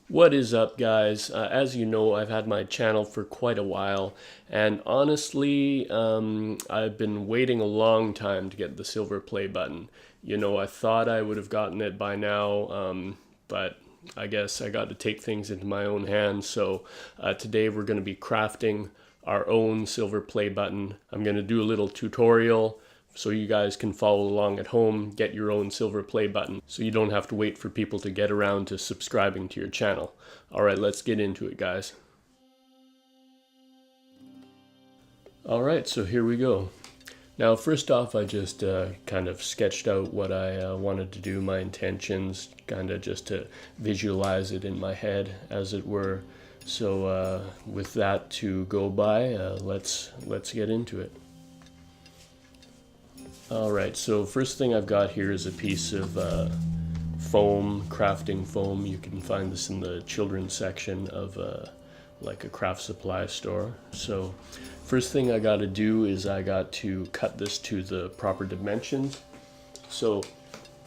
What is up, guys? As you know, I've had my channel for quite a while, and honestly, I've been waiting a long time to get the silver play button. I thought I would have gotten it by now, but I guess I got to take things into my own hands. So today we're going to be crafting our own silver play button. I'm going to do a little tutorial so you guys can follow along at home, get your own silver play button, so you don't have to wait for people to get around to subscribing to your channel. Alright, let's get into it, guys. Alright, so here we go. Now, first off, I just kind of sketched out what I wanted to do, my intentions, kind of just to visualize it in my head, as it were. So with that to go by, let's get into it. Alright, so first thing I've got here is a piece of foam, crafting foam. You can find this in the children's section of like a craft supply store. So first thing I got to do is I got to cut this to the proper dimensions. So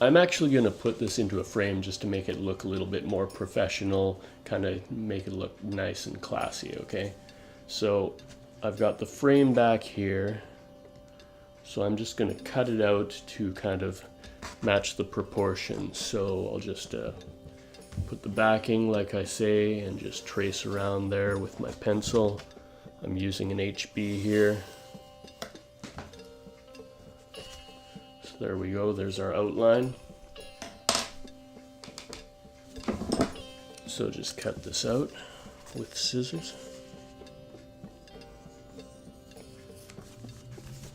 I'm actually going to put this into a frame just to make it look a little bit more professional, kind of make it look nice and classy, okay? So I've got the frame back here. So I'm just going to cut it out to kind of match the proportions. So I'll just put the backing like I say and just trace around there with my pencil. I'm using an HB here. So there we go, there's our outline. So just cut this out with scissors.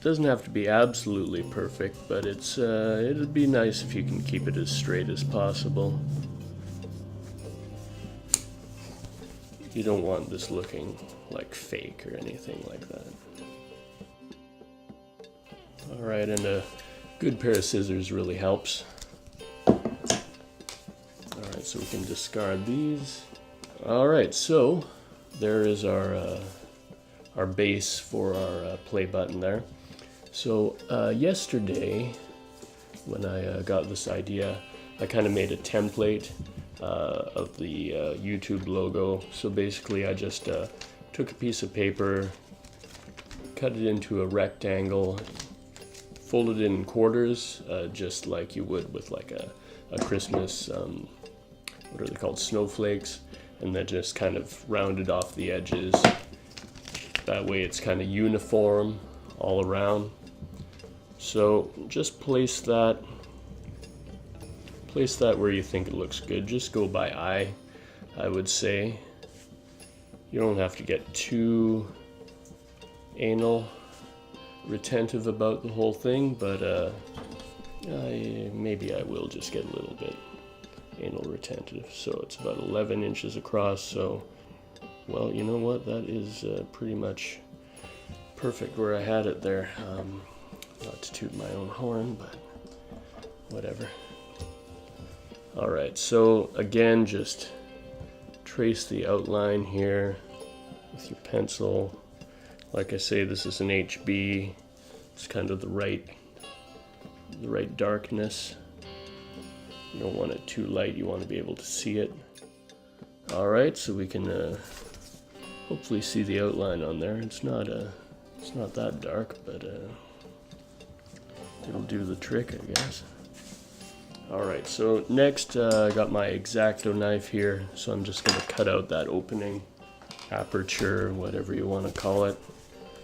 Doesn't have to be absolutely perfect, but it'd be nice if you can keep it as straight as possible. You don't want this looking like fake or anything like that. Alright, and a good pair of scissors really helps. Alright, so we can discard these. Alright, so there is our base for our play button there. So yesterday, when I got this idea, I kind of made a template of the YouTube logo. So basically I just took a piece of paper, cut it into a rectangle, folded it in quarters, just like you would with like a Christmas, what are they called, snowflakes, and then just kind of rounded off the edges. That way it's kind of uniform all around. So just place that where you think it looks good. Just go by eye, I would say. You don't have to get too anal retentive about the whole thing, but maybe I will just get a little bit anal retentive. So it's about 11 inches across, so well, you know what, that is pretty much perfect where I had it there. Not to toot my own horn, but whatever. Alright, so again, just trace the outline here with your pencil. Like I say, this is an HB. It's kind of the right darkness. You don't want it too light, you want to be able to see it. Alright, so we can hopefully see the outline on there. It's not that dark, but it'll do the trick, I guess. Alright, so next I got my X-Acto knife here, so I'm just going to cut out that opening, aperture, whatever you want to call it.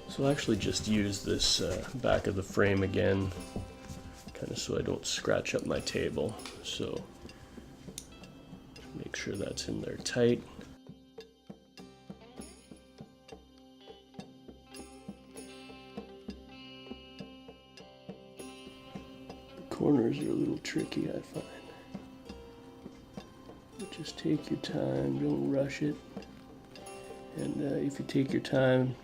So I'll actually just use this back of the frame again, kind of so I don't scratch up my table. So make sure that's in there tight. Corners are a little tricky, I find. But just take your time, don't rush it. And if you take your time,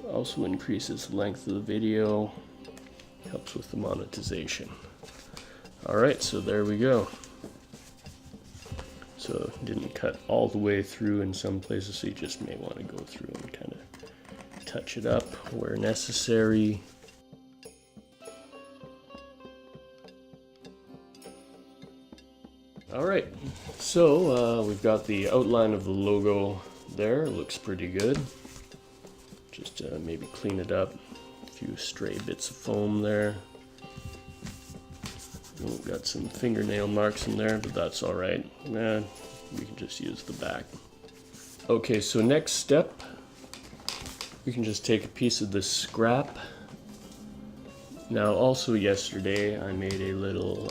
also increases the length of the video, helps with the monetization. Alright, so there we go. So didn't cut all the way through in some places, so you just may want to go through and kind of touch it up where necessary. All right, so we've got the outline of the logo there. It looks pretty good. Just maybe clean it up. A few stray bits of foam there. Oh, got some fingernail marks in there, but that's all right. Nah, we can just use the back. Okay, so next step, we can just take a piece of this scrap. Now, also yesterday, I made a little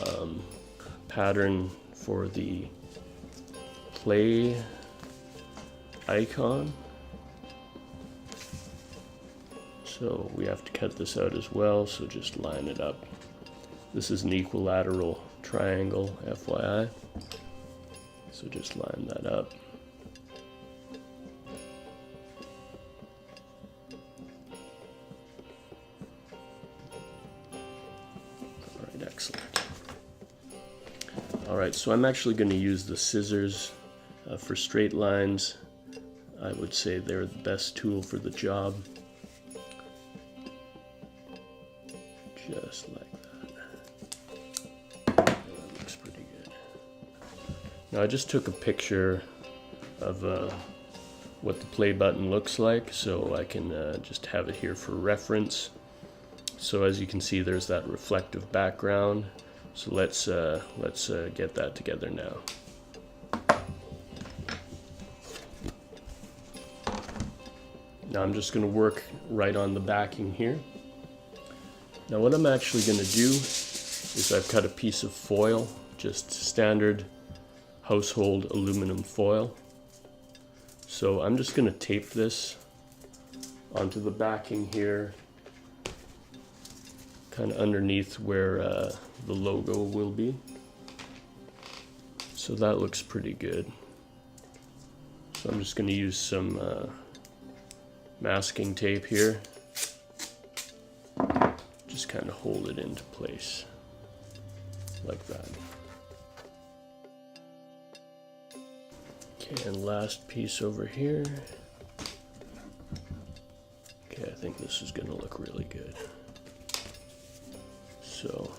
pattern for the play icon. So we have to cut this out as well, so just line it up. This is an equilateral triangle, FYI. So just line that up. All right, excellent. All right, so I'm actually going to use the scissors for straight lines. I would say they're the best tool for the job. Just like that. That looks pretty good. Now I just took a picture of what the play button looks like, so I can just have it here for reference. So as you can see, there's that reflective background. So let's get that together now. Now I'm just going to work right on the backing here. Now what I'm actually going to do is I've cut a piece of foil, just standard household aluminum foil. So I'm just going to tape this onto the backing here, kind of underneath where the logo will be. So that looks pretty good. So I'm just going to use some masking tape here. Just kind of hold it into place like that. Okay, and last piece over here. Okay, I think this is going to look really good. So,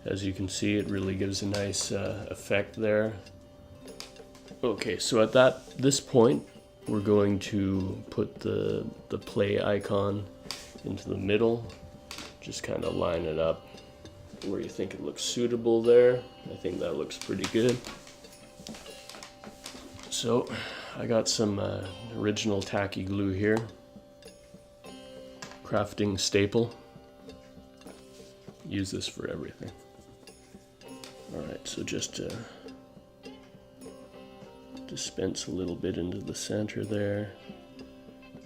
as you can see, it really gives a nice effect there. Okay, so at this point, we're going to put the play icon into the middle. Just kind of line it up where you think it looks suitable there. I think that looks pretty good. So I got some original tacky glue here. Crafting staple. Use this for everything. Alright, so just dispense a little bit into the center there.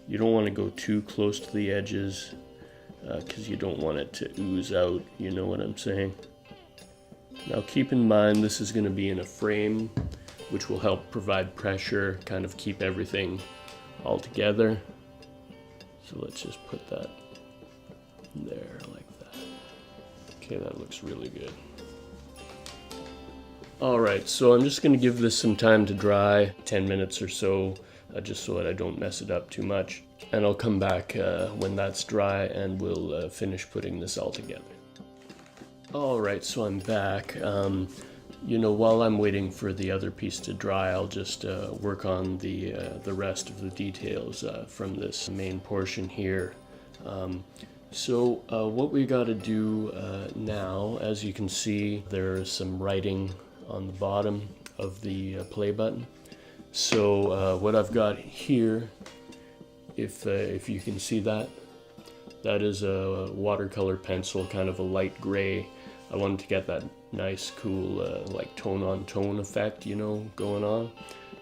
You don't want to go too close to the edges, because you don't want it to ooze out, you know what I'm saying. Now keep in mind this is going to be in a frame, which will help provide pressure, kind of keep everything all together. So let's just put that there like that. Okay, that looks really good. Alright, so I'm just going to give this some time to dry, 10 minutes or so, just so that I don't mess it up too much. And I'll come back when that's dry and we'll finish putting this all together. Alright, so I'm back. You know, while I'm waiting for the other piece to dry, I'll just work on the rest of the details from this main portion here. So what we got to do now, as you can see, there's some writing on the bottom of the play button. So what I've got here, if you can see that, that is a watercolor pencil, kind of a light gray. I wanted to get that nice, cool, like tone-on-tone effect, you know, going on.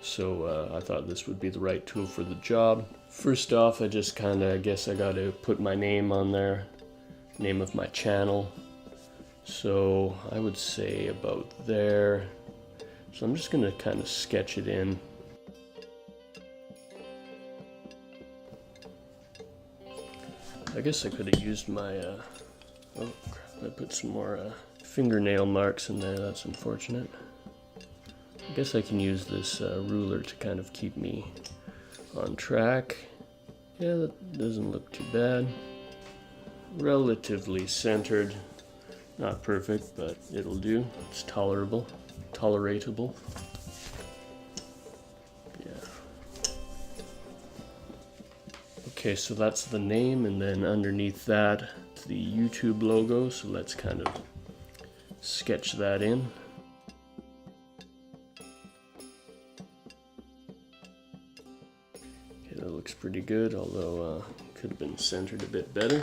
So I thought this would be the right tool for the job. First off, I just kind of guess I got to put my name on there, name of my channel. So I would say about there. So I'm just going to kind of sketch it in. I guess I could have used my, oh crap, I put some more fingernail marks in there, that's unfortunate. I guess I can use this ruler to kind of keep me on track. Yeah, that doesn't look too bad. Relatively centered. Not perfect, but it'll do. It's tolerable. toleratable. Yeah. Okay, so that's the name, and then underneath that, the YouTube logo. So let's kind of sketch that in. Okay, that looks pretty good, although could have been centered a bit better.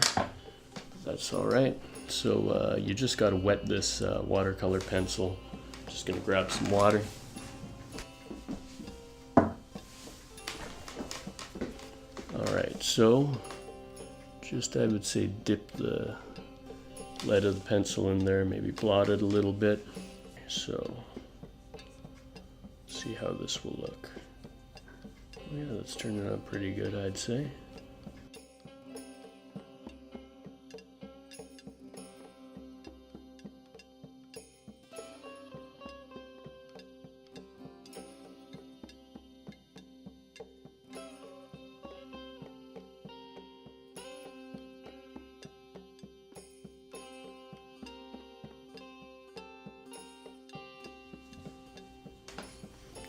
That's all right. So you just got to wet this watercolor pencil. Just gonna grab some water. All right, so just I would say dip the lead of the pencil in there, maybe blot it a little bit. So see how this will look. Yeah, that's turning out pretty good, I'd say.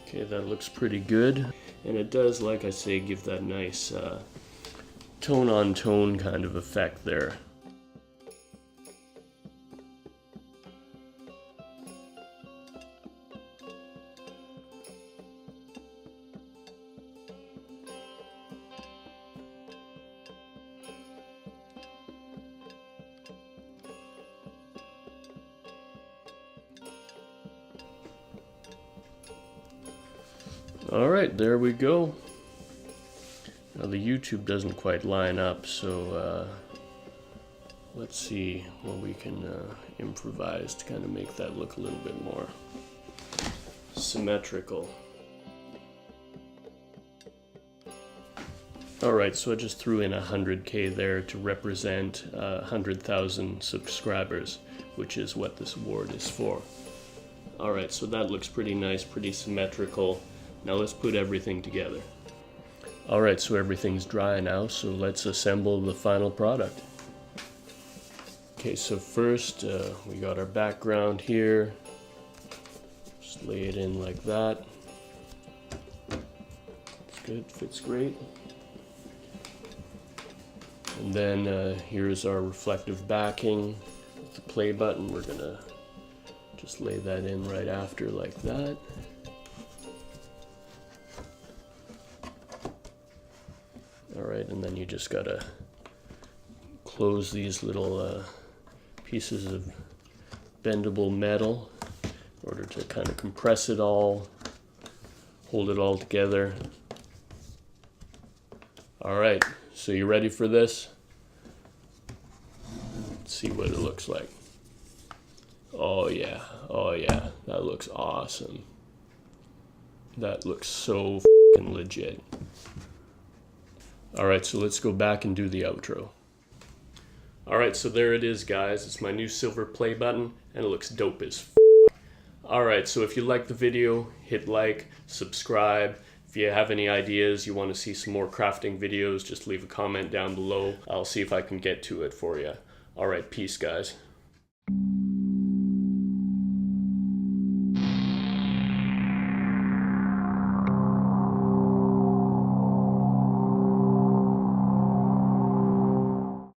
Okay, that looks pretty good. And it does, like I say, give that nice tone-on-tone kind of effect there. All right, there we go. Now the YouTube doesn't quite line up, so let's see what we can improvise to kind of make that look a little bit more symmetrical. All right, so I just threw in 100K there to represent 100,000 subscribers, which is what this award is for. All right, so that looks pretty nice, pretty symmetrical. Now let's put everything together. All right, so everything's dry now, so let's assemble the final product. Okay, so first we got our background here. Just lay it in like that. It's good, fits great. And then here's our reflective backing with the play button. We're gonna just lay that in right after like that. Alright, and then you just gotta close these little pieces of bendable metal in order to kind of compress it all, hold it all together. Alright, so you ready for this? Let's see what it looks like. Oh yeah, that looks awesome. That looks so f***ing legit. Alright, so let's go back and do the outro. Alright, so there it is, guys. It's my new silver play button, and it looks dope as f***. Alright, so if you liked the video, hit like, subscribe. If you have any ideas, you want to see some more crafting videos, just leave a comment down below. I'll see if I can get to it for you. Alright, peace, guys.